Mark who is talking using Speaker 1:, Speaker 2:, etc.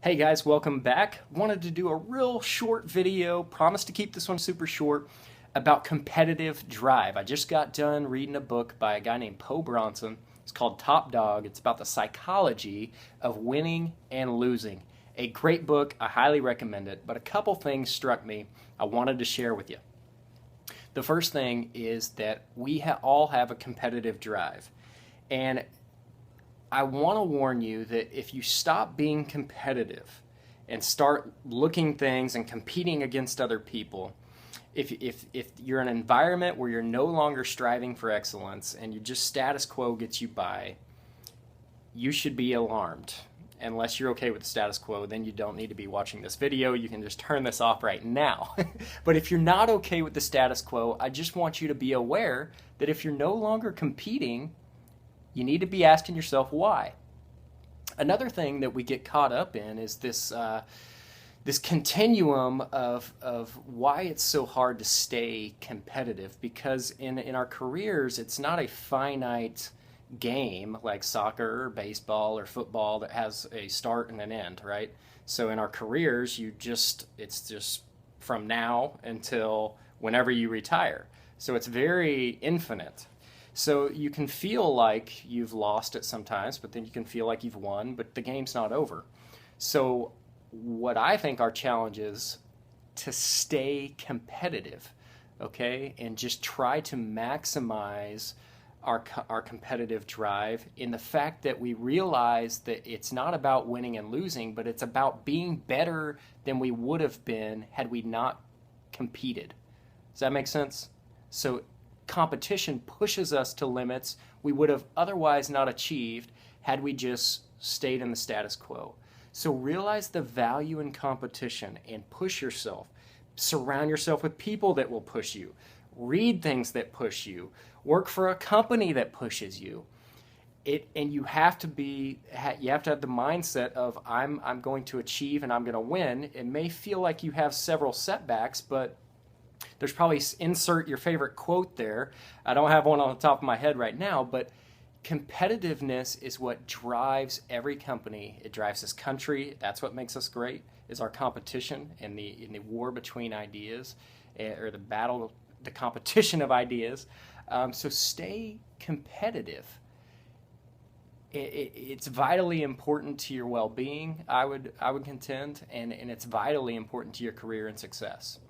Speaker 1: Hey guys, welcome back. Wanted to do a real short video, promise to keep this one super short, about competitive drive. I just got done reading a book by a guy named Po Bronson. It's called Top Dog. It's about the psychology of winning and losing. A great book. I highly recommend it, but a couple things struck me I wanted to share with you. The first thing is that we all have a competitive drive. And I want to warn you that if you stop being competitive and start looking things and competing against other people, if you're in an environment where you're no longer striving for excellence and you just status quo gets you by, you should be alarmed. Unless you're okay with the status quo, then you don't need to be watching this video. You can just turn this off right now. But if you're not okay with the status quo, I just want you to be aware that if you're no longer competing, you need to be asking yourself why. Another thing that we get caught up in is this continuum of why it's so hard to stay competitive, because in our careers it's not a finite game like soccer or baseball or football that has a start and an end, right? So in our careers it's just from now until whenever you retire. So it's very infinite. So you can feel like you've lost it sometimes, but then you can feel like you've won, but the game's not over. So what I think our challenge is to stay competitive, okay? And just try to maximize our competitive drive in the fact that we realize that it's not about winning and losing, but it's about being better than we would have been had we not competed. Does that make sense? So competition pushes us to limits we would have otherwise not achieved had we just stayed in the status quo. So realize the value in competition and push yourself. Surround yourself with people that will push you. Read things that push you. Work for a company that pushes you. And you have to have the mindset of I'm going to achieve and I'm going to win. It may feel like you have several setbacks, but there's probably, insert your favorite quote there. I don't have one on the top of my head right now, but competitiveness is what drives every company. It drives this country. That's what makes us great, is our competition and the war between ideas, or the competition of ideas. So stay competitive. It's vitally important to your well-being, I would contend, and it's vitally important to your career and success.